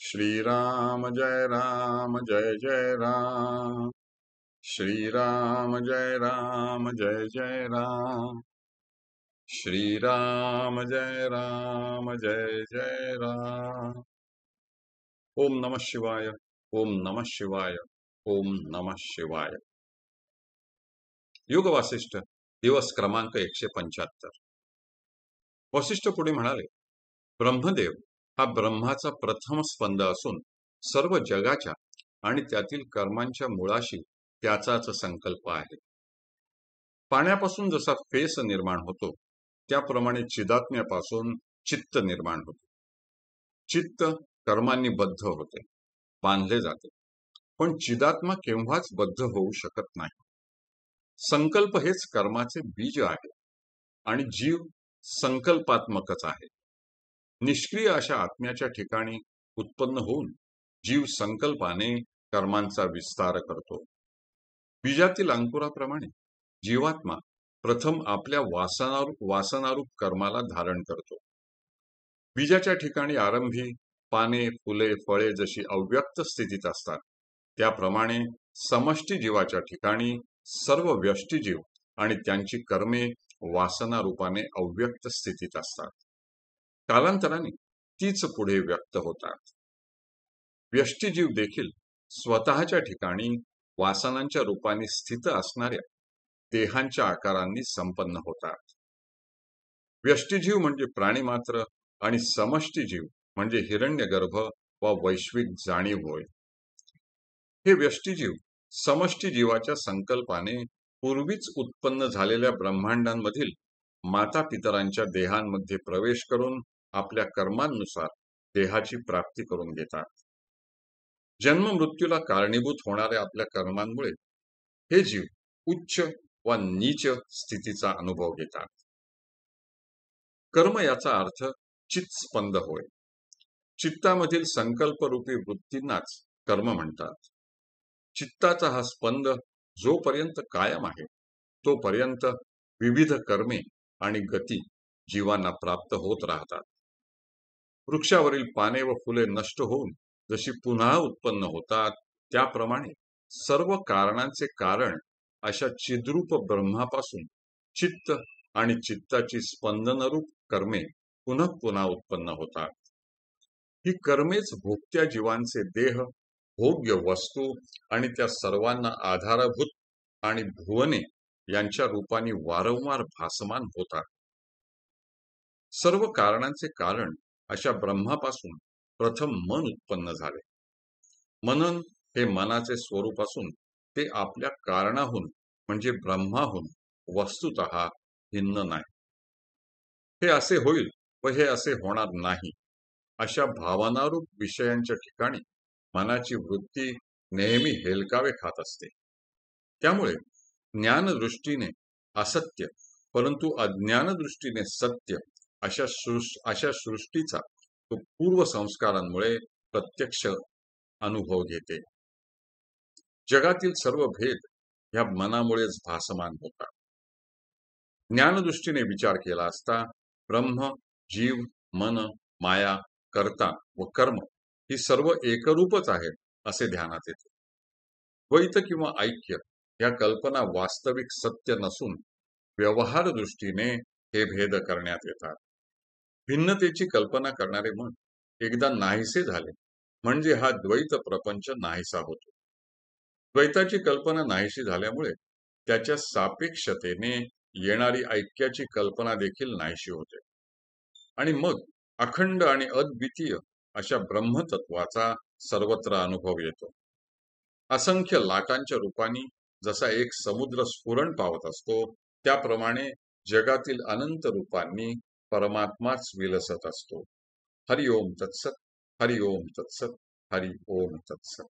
श्रीराम जय जय राम। श्रीराम जय जय राम। श्रीराम जय जय राम। ओम नमः शिवाय। ओम नमः शिवाय। ओम नमः शिवाय। युग वासिष्ठ दिवस क्रमांक 175। वसिष्ठ पुढे म्हणाले, ब्रह्मदेव हा ब्रह्माचा प्रथम स्पंद असून सर्व जगाच्या आणि त्यातील कर्मांच्या मुळाशी त्याचाच संकल्प आहे। पाण्यापासून जसा फेस निर्माण होतो त्याप्रमाणे चिदात्म्यापासून चित्त निर्माण होते। चित्त कर्मांनी बद्ध होते, बांधले जाते, पण चिदात्मा केव्हाच बद्ध होऊ शकत नाही। संकल्प हेच कर्माचे बीज आहे आणि जीव संकल्पात्मकच आहे। निष्क्रिय अशा आत्म्याच्या ठिकाणी उत्पन्न होऊन जीव संकल्पाने कर्मांचा विस्तार करतो। बीजातील अंकुराप्रमाणे जीवात्मा प्रथम आपल्या वासनारूप कर्माला धारण करतो। बीजाच्या ठिकाणी आरंभी पाने, फुले, फळे जशी अव्यक्त स्थितीत असतात, त्याप्रमाणे समष्टी जीवाच्या ठिकाणी सर्व व्यष्टी जीव आणि त्यांची कर्मे वासना रूपाने अव्यक्त स्थितीत असतात। कालांतराने तीच पुढे व्यक्त होतात। व्यष्टी जीव देखील स्वतःच्या ठिकाणी वासनांच्या रूपाने स्थित असणाऱ्या देहांच्या आकारांनी संपन्न होतात। व्यष्टीजीव म्हणजे प्राणीमात्र आणि समष्टीजीव म्हणजे हिरण्यगर्भ व वैश्विक जाणीव होय। हे व्यष्टीजीव समष्टी जीवाच्या संकल्पाने पूर्वीच उत्पन्न झालेल्या ब्रह्मांडांमधील माता पितरांच्या देहांमध्ये प्रवेश करून आपल्या कर्मांनुसार देहाची प्राप्ती करून घेतात। जन्म मृत्यूला कारणीभूत होणाऱ्या आपल्या कर्मांमुळे हे जीव उच्च व नीच स्थितीचा अनुभव घेतात। कर्म याचा अर्थ चित्स्पंद होय। चित्तामधील संकल्परूपी वृत्तींनाच कर्म म्हणतात। चित्ताचा हा स्पंद जोपर्यंत कायम आहे तोपर्यंत विविध कर्मे आणि गती जीवांना प्राप्त होत राहतात। वृक्षावरील पाने व फुले नष्ट होऊन जशी पुन्हा उत्पन्न होतात, त्याप्रमाणे सर्व कारणांचे कारण अशा चिद्रूप ब्रह्मापासून चित्त आणि चित्ताची स्पंदनरूप कर्मे पुन्हा पुन्हा उत्पन्न होतात। ही कर्मेच भोगत्या जीवांचे देह, भोग्य वस्तू आणि त्या सर्वांना आधारभूत आणि भुवने यांच्या रूपाने वारंवार भासमान होतात। सर्व कारणांचे कारण अशा ब्रह्मापासून प्रथम मन उत्पन्न झाले। मनन हे मनाचे स्वरूप असून ते आपल्या कारणाहून म्हणजे ब्रह्माहून वस्तुतः भिन्न नाही। हे असे होईल व हे असे होणार नाही अशा भावनारूप विषयांच्या ठिकाणी मनाची वृत्ती नेहमी हेलकावे खात असते। त्यामुळे ज्ञानदृष्टीने असत्य परंतु अज्ञानदृष्टीने सत्य अशा सृष्टीचा तो पूर्व संस्कारांमुळे प्रत्यक्ष अनुभव घेते। जगातील सर्व भेद ह्या मनामुळेच भासमान होतात। ज्ञानदृष्टीने विचार केला असता ब्रह्म, जीव, मन, माया, कर्ता व कर्म ही सर्व एकरूपच आहेत असे ध्यानात येते। द्वैत किंवा ऐक्य या कल्पना वास्तविक सत्य नसून व्यवहार दृष्टीने हे भेद करण्यात येतात। भिन्नतेची कल्पना करणारे मन एकदा नाहीसे झाले म्हणजे हा द्वैत प्रपंच नाहीसा होतो। द्वैताची कल्पना नाहीशी झाल्यामुळे त्याच्या सापेक्षतेने येणारी ऐक्याची कल्पना देखील नाहीशी होते आणि मग अखंड आणि अद्वितीय अशा ब्रह्मतत्वाचा सर्वत्र अनुभव येतो। असंख्य लाटांच्या रूपाने जसा एक समुद्र स्फुरण पावत असतो, त्याप्रमाणे जगातील अनंत रूपांनी परमात्माच विलसत असतो। हरि ओम तत्सत, हरि ओम तत्सत, हरि ओम तत्सत।